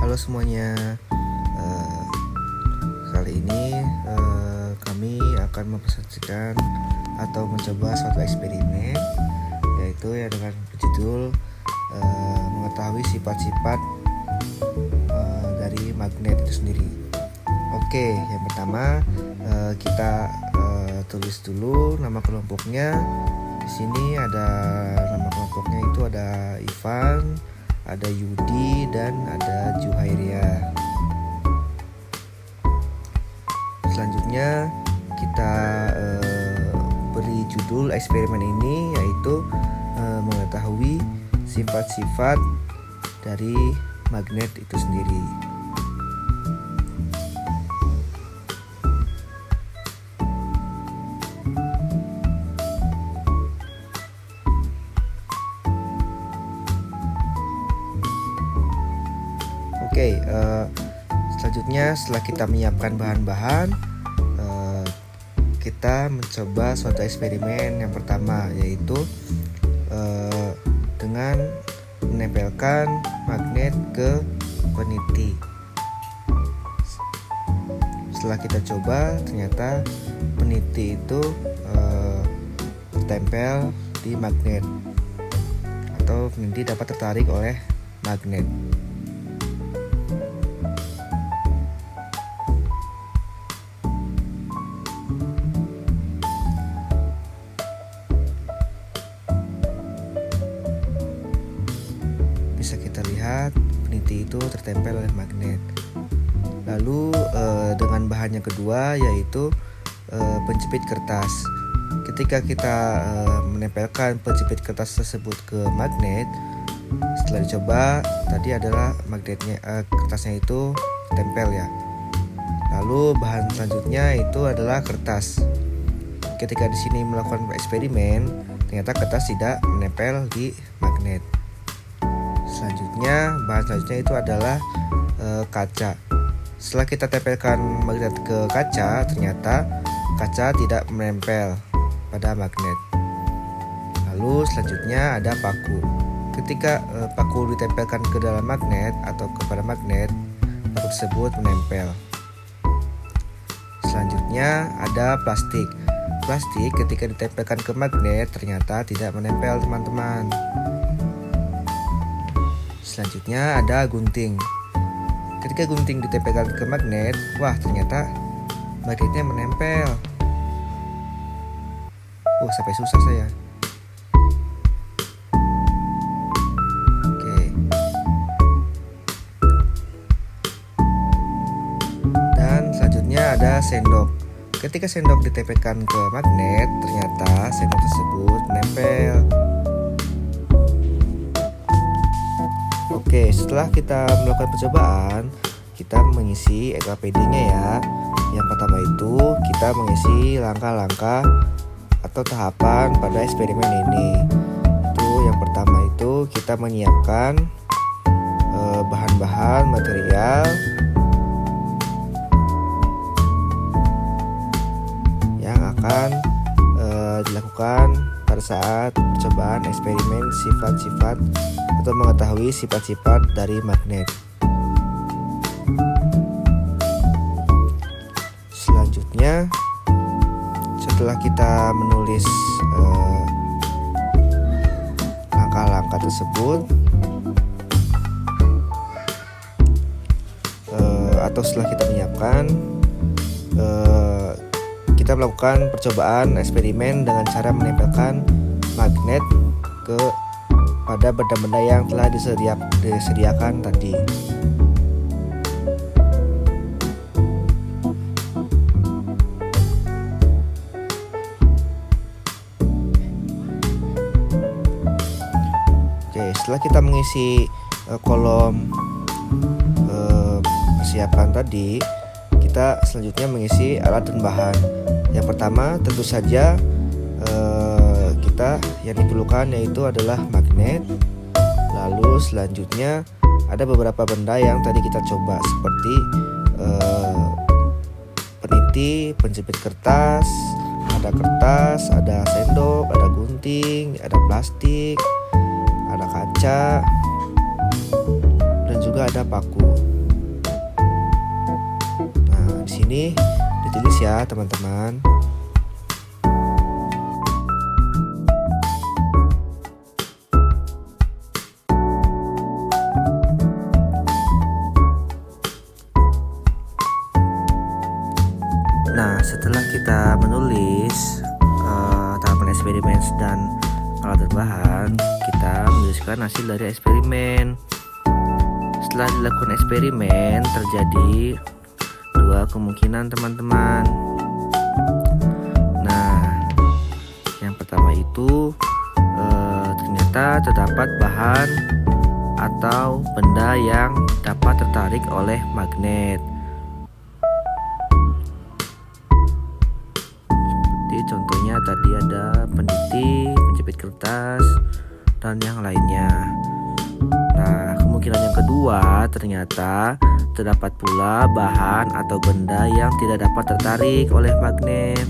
Halo semuanya. Eh, Kali ini kami akan mempresentasikan atau mencoba suatu eksperimen, yaitu yang dengan berjudul mengetahui sifat-sifat dari magnet itu sendiri. Oke, yang pertama kita tulis dulu nama kelompoknya. Di sini ada nama kelompoknya, itu ada Ivan, ada Yudi, dan ada Juhairia. Selanjutnya kita beri judul eksperimen ini, yaitu mengetahui sifat-sifat dari magnet itu sendiri. Oke, selanjutnya setelah kita menyiapkan bahan-bahan, kita mencoba suatu eksperimen yang pertama, yaitu dengan menempelkan magnet ke peniti. Setelah kita coba, ternyata peniti itu tertempel di magnet, atau peniti dapat tertarik oleh magnet. Bisa kita lihat peniti itu tertempel oleh magnet. Lalu dengan bahan yang kedua, yaitu penjepit kertas. Ketika kita menempelkan penjepit kertas tersebut ke magnet, setelah dicoba tadi adalah magnetnya, kertasnya itu tempel ya. Lalu bahan selanjutnya itu adalah kertas. Ketika di sini melakukan eksperimen, ternyata kertas tidak menempel di magnet. Selanjutnya, bahan selanjutnya itu adalah kaca. Setelah kita tempelkan magnet ke kaca, ternyata kaca tidak menempel pada magnet. Lalu selanjutnya ada paku. Ketika paku ditempelkan ke dalam magnet atau kepada magnet, paku tersebut menempel. Selanjutnya ada plastik. Plastik ketika ditempelkan ke magnet ternyata tidak menempel, teman-teman. Selanjutnya ada gunting. Ketika gunting ditempelkan ke magnet, wah ternyata magnetnya menempel. Sampai susah saya. Oke. Dan selanjutnya ada sendok. Ketika sendok ditempelkan ke magnet, ternyata sendok tersebut menempel. Oke, setelah kita melakukan percobaan, kita mengisi LKPD-nya ya. Yang pertama itu kita mengisi langkah-langkah atau tahapan pada eksperimen ini. Itu yang pertama itu kita menyiapkan bahan-bahan material yang akan dilakukan pada saat percobaan eksperimen sifat-sifat atau mengetahui sifat-sifat dari magnet. Selanjutnya, setelah kita menulis langkah-langkah tersebut, atau setelah kita menyiapkan, kita melakukan percobaan eksperimen dengan cara menempelkan magnet pada benda-benda yang telah disediakan tadi. Oke, setelah kita mengisi kolom persiapan tadi, kita selanjutnya mengisi alat dan bahan. Yang pertama tentu saja kita yang diperlukan yaitu adalah magnet. Lalu selanjutnya ada beberapa benda yang tadi kita coba, seperti peniti, penjepit kertas, ada sendok, ada gunting, ada plastik, ada kaca, dan juga ada paku. ini ditulis ya teman-teman. Nah, setelah kita menulis tahapan eksperimen dan alat berbahan, kita menuliskan hasil dari eksperimen. Setelah dilakukan eksperimen, terjadi dua kemungkinan teman-teman. Nah, yang pertama itu ternyata terdapat bahan atau benda yang dapat tertarik oleh magnet. Contohnya tadi ada peniti, penjepit kertas, dan yang lainnya. Nah, kemungkinan yang kedua ternyata terdapat pula bahan atau benda yang tidak dapat tertarik oleh magnet.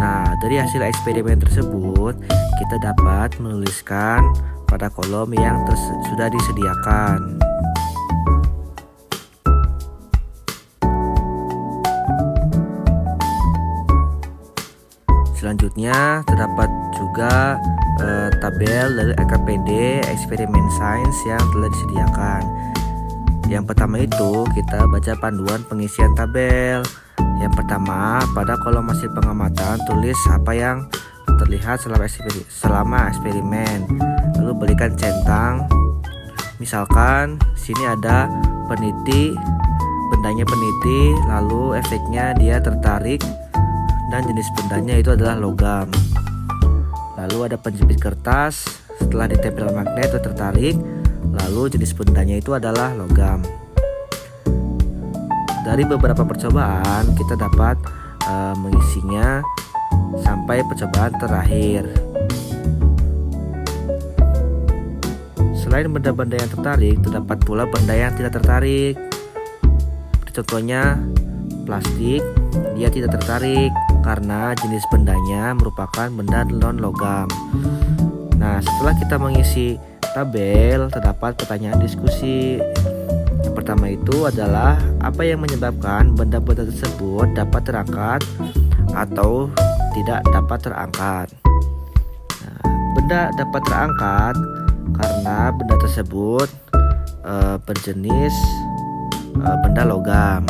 Nah, dari hasil eksperimen tersebut kita dapat menuliskan pada kolom yang sudah disediakan. Selanjutnya terdapat juga tabel dari LKPD eksperimen sains yang telah disediakan. Yang pertama itu kita baca panduan pengisian tabel. Yang pertama, pada kolom hasil pengamatan tulis apa yang terlihat selama eksperimen. Lalu berikan centang. Misalkan sini ada peniti, bendanya peniti, lalu efeknya dia tertarik dan jenis bendanya itu adalah logam. Lalu ada penjepit kertas, setelah ditempel magnet itu tertarik, lalu jenis bendanya itu adalah logam. Dari beberapa percobaan kita dapat mengisinya sampai percobaan terakhir. Selain benda-benda yang tertarik, terdapat pula benda yang tidak tertarik. Contohnya plastik, dia tidak tertarik karena jenis bendanya merupakan benda non-logam. Nah, setelah kita mengisi tabel, terdapat pertanyaan diskusi. Yang pertama itu adalah apa yang menyebabkan benda-benda tersebut dapat terangkat atau tidak dapat terangkat. Nah, benda dapat terangkat karena benda tersebut berjenis benda logam.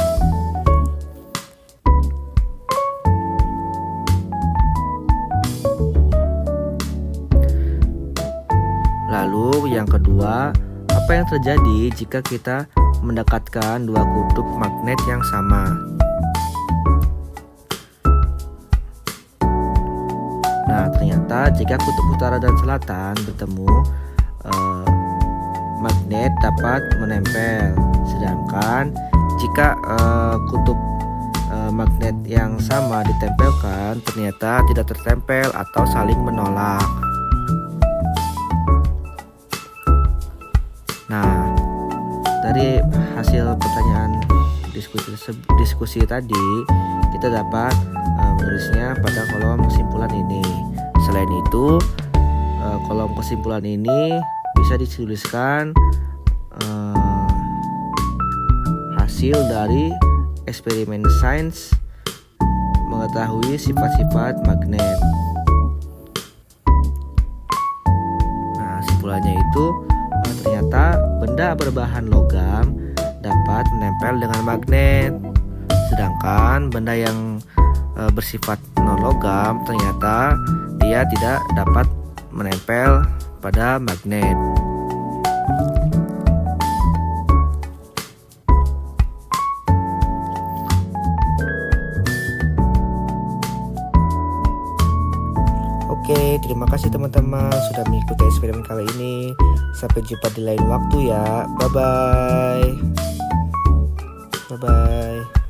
Lalu yang kedua, apa yang terjadi jika kita mendekatkan dua kutub magnet yang sama? Nah, ternyata jika kutub utara dan selatan bertemu, magnet dapat menempel. Sedangkan jika kutub magnet yang sama ditempelkan, ternyata tidak tertempel atau saling menolak. Nah, dari hasil pertanyaan diskusi tadi, kita dapat menulisnya pada kolom kesimpulan ini. Selain itu, kolom kesimpulan ini bisa dituliskan hasil dari eksperimen sains mengetahui sifat-sifat magnet. Nah, kesimpulannya itu ternyata benda berbahan logam dapat menempel dengan magnet, sedangkan benda yang bersifat non-logam ternyata dia tidak dapat menempel pada magnet. Oke, terima kasih teman-teman sudah mengikuti eksperimen kali ini. Sampai jumpa di lain waktu ya. Bye-bye. Bye-bye.